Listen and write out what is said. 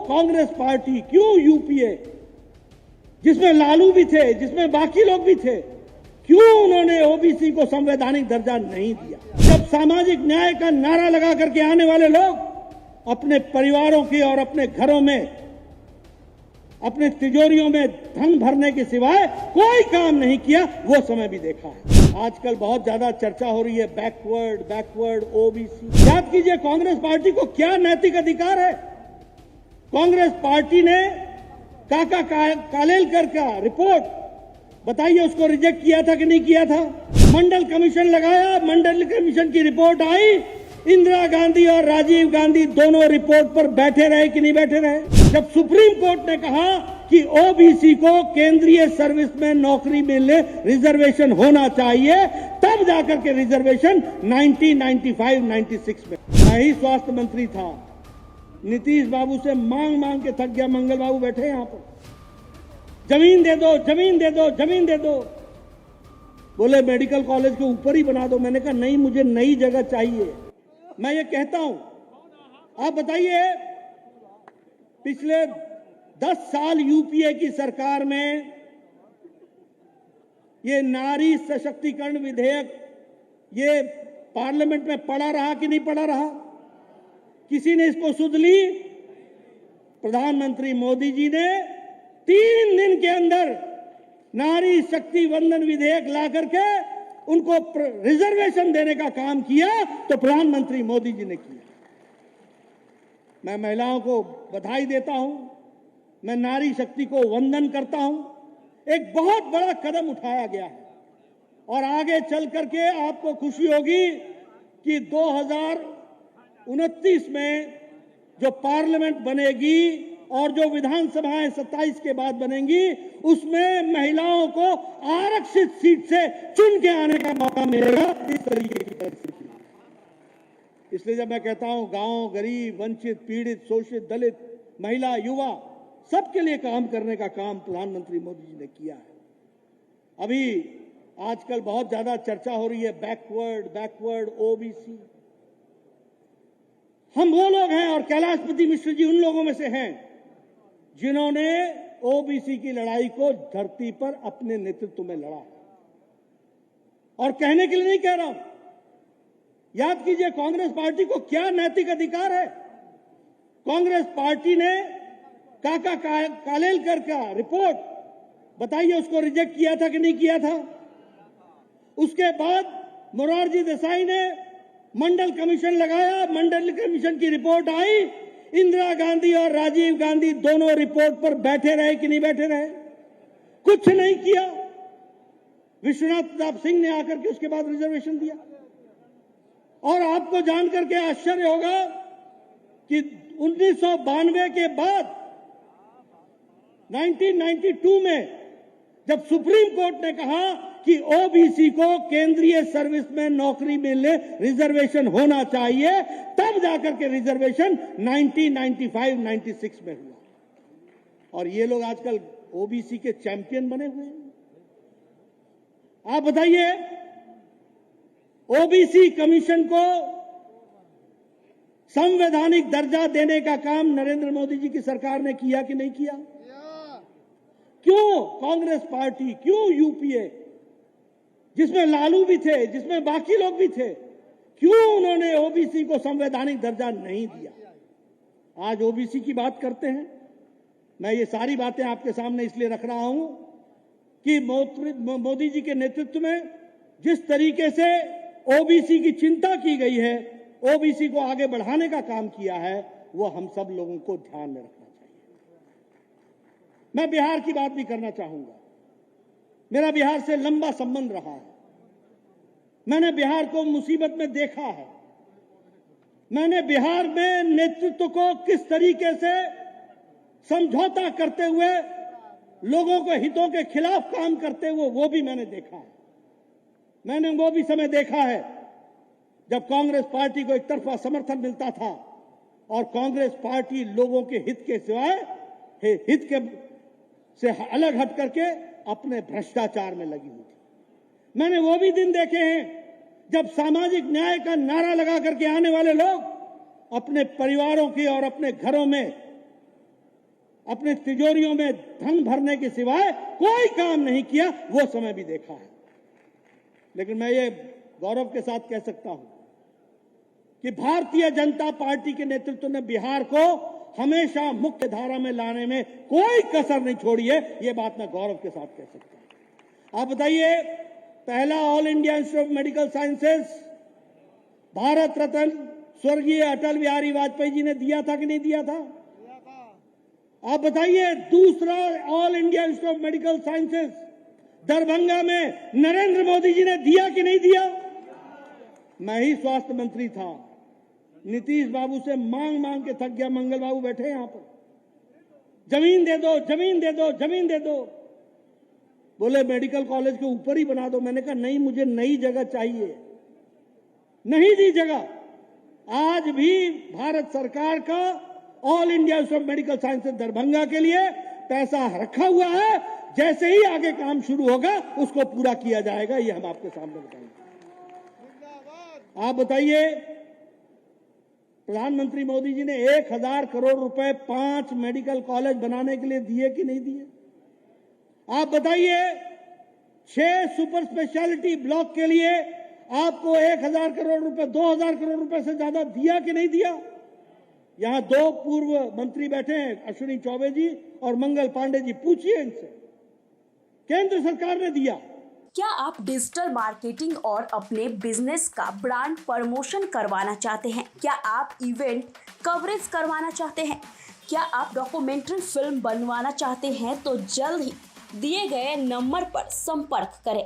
Congress party, क्यों UPA, जिसमें लालू भी थे, जिसमें बाकी लोग भी थे, क्यों उन्होंने ओबीसी को संवैधानिक दर्जा नहीं दिया? जब सामाजिक न्याय का नारा लगा करके आने वाले लोग अपने परिवारों की और अपने घरों में, अपने तिजोरियों में धन भरने के सिवाय कोई काम नहीं किया, वो समय भी देखा है। आजकल बहुत ज्यादा चर्चा हो रही है बैकवर्ड ओबीसी। याद कीजिए, कांग्रेस पार्टी को क्या नैतिक अधिकार है? कांग्रेस पार्टी ने काका कालेलकर का रिपोर्ट बताइए, उसको रिजेक्ट किया था कि नहीं किया था? मंडल कमीशन लगाया, मंडल कमीशन की रिपोर्ट आई, इंदिरा गांधी और राजीव गांधी दोनों रिपोर्ट पर बैठे रहे कि नहीं बैठे रहे? जब सुप्रीम कोर्ट ने कहा कि ओबीसी को केंद्रीय सर्विस में नौकरी मिलने रिजर्वेशन होना चाहिए, तब जाकर के रिजर्वेशन 1995-96 में। मैं ही स्वास्थ्य मंत्री था, नीतीश बाबू से मांग के थक गया। मंगल बाबू बैठे यहां पर, जमीन दे दो, जमीन दे दो, जमीन दे दो। बोले मेडिकल कॉलेज के ऊपर ही बना दो। मैंने कहा नहीं, मुझे नई जगह चाहिए। मैं ये कहता हूं, आप बताइए, पिछले 10 साल यूपीए की सरकार में ये नारी सशक्तिकरण विधेयक ये पार्लियामेंट में पड़ा रहा कि नहीं पड़ा रहा? किसी ने इसको सुध ली? प्रधानमंत्री मोदी जी ने 3 दिन के अंदर नारी शक्ति वंदन विधेयक ला करके उनको रिजर्वेशन देने का काम किया, तो प्रधानमंत्री मोदी जी ने किया। मैं महिलाओं को बधाई देता हूं, मैं नारी शक्ति को वंदन करता हूं। एक बहुत बड़ा कदम उठाया गया है और आगे चल करके आपको खुशी होगी कि 2029 में जो पार्लियामेंट बनेगी और जो विधानसभाएं 27 के बाद बनेंगी, उसमें महिलाओं को आरक्षित सीट से चुन के आने का मौका मिलेगा। इस तरीके की परिस्थिति, इसलिए जब मैं कहता हूं गांव, गरीब, वंचित, पीड़ित, शोषित, दलित, महिला, युवा, सबके लिए काम करने का काम प्रधानमंत्री मोदी जी ने किया है। अभी आजकल बहुत ज्यादा चर्चा हो रही है बैकवर्ड ओबीसी। हम वो लोग हैं, और कैलाशपति मिश्र जी उन लोगों में से हैं जिन्होंने ओबीसी की लड़ाई को धरती पर अपने नेतृत्व में लड़ा। और कहने के लिए नहीं कह रहा हूं, याद कीजिए कांग्रेस पार्टी को क्या नैतिक अधिकार है? कांग्रेस पार्टी ने काका कालेलकर का रिपोर्ट बताइए, उसको रिजेक्ट किया था कि नहीं किया था? उसके बाद मोरारजी देसाई ने मंडल कमीशन लगाया, मंडल कमीशन की रिपोर्ट आई, इंदिरा गांधी और राजीव गांधी दोनों रिपोर्ट पर बैठे रहे कि नहीं बैठे रहे? कुछ नहीं किया। विश्वनाथ प्रताप सिंह ने आकर के उसके बाद रिजर्वेशन दिया। और आपको जानकर के आश्चर्य होगा कि 1992 के बाद 1992 में जब सुप्रीम कोर्ट ने कहा कि ओबीसी को केंद्रीय सर्विस में नौकरी मिलने रिजर्वेशन होना चाहिए, तब जाकर के रिजर्वेशन 1995-96 में हुआ। और ये लोग आजकल ओबीसी के चैंपियन बने हुए हैं। आप बताइए, ओबीसी कमीशन को संवैधानिक दर्जा देने का काम नरेंद्र मोदी जी की सरकार ने किया कि नहीं किया? क्यों कांग्रेस पार्टी, क्यों यूपीए, जिसमें लालू भी थे, जिसमें बाकी लोग भी थे, क्यों उन्होंने ओबीसी को संवैधानिक दर्जा नहीं दिया? आज ओबीसी की बात करते हैं। मैं ये सारी बातें आपके सामने इसलिए रख रहा हूं कि मोदी जी के नेतृत्व में जिस तरीके से ओबीसी की चिंता की गई है, ओबीसी को आगे बढ़ाने का काम किया है, वो हम सब लोगों को ध्यान में रखना चाहिए। मैं बिहार की बात भी करना चाहूंगा। मेरा बिहार से लंबा संबंध रहा है। मैंने बिहार को मुसीबत में देखा है। मैंने बिहार में नेतृत्व को किस तरीके से समझौता करते हुए लोगों के हितों के खिलाफ काम करते हुए, वो भी मैंने देखा है। मैंने वो भी समय देखा है जब कांग्रेस पार्टी को एक तरफा समर्थन मिलता था और कांग्रेस पार्टी लोगों के हित के सिवाय हित के से अलग हट करके अपने भ्रष्टाचार में लगी हुई थी। मैंने वो भी दिन देखे हैं जब सामाजिक न्याय का नारा लगा करके आने वाले लोग अपने परिवारों की और अपने घरों में, अपने तिजोरियों में धन भरने के सिवाय कोई काम नहीं किया, वो समय भी देखा है। लेकिन मैं ये गौरव के साथ कह सकता हूं कि भारतीय जनता पार्टी के नेतृत्व ने बिहार को हमेशा मुख्य धारा में लाने में कोई कसर नहीं छोड़ी है। ये बात मैं गौरव के साथ कह सकता हूं। आप बताइए, पहला All India Institute of Medical Sciences Bharat Ratna स्वर्गीय अटल बिहारी वाजपेयी जी ने दिया था कि नहीं दिया था? आप बताइए, दूसरा all India Institute of Medical sciences Darbhanga में नरेंद्र मोदी जी ने दिया कि नहीं दिया? मैं ही स्वास्थ्य मंत्री था, नीतीश बाबू से मांग मांग के थक गया। मंगल बाबू बैठे यहां पर, जमीन दे दो, जमीन दे दो, जमीन दे दो। बोले मेडिकल कॉलेज के ऊपर ही बना दो। मैंने कहा नहीं, मुझे नई जगह चाहिए। नहीं दी जगह। आज भी भारत सरकार का all India Institute of Medical sciences Darbhanga के लिए पैसा रखा हुआ है। जैसे ही आगे काम शुरू होगा उसको पूरा किया जाएगा, ये हम आपके सामने बताएंगे। आप बताइए, प्रधानमंत्री मोदी जी ने 1000 करोड़ रुपए 5 मेडिकल कॉलेज बनाने के लिए दिए कि नहीं दिए? आप बताइए, 6 सुपर स्पेशलिटी ब्लॉक के लिए आपको 1000 करोड़ रुपए, 2000 करोड़ रुपए से ज्यादा दिया कि नहीं दिया? यहां 2 पूर्व मंत्री बैठे हैं, अश्विनी चौबे जी और मंगल पांडे जी, पूछिए इनसे। केंद्र सरकार ने दिया। क्या आप डिजिटल मार्केटिंग और अपने बिजनेस का ब्रांड प्रमोशन करवाना चाहते हैं? क्या आप इवेंट कवरेज करवाना चाहते हैं? क्या आप डॉक्यूमेंट्री फिल्म बनवाना चाहते हैं? तो जल्द ही दिए गए नंबर पर संपर्क करें।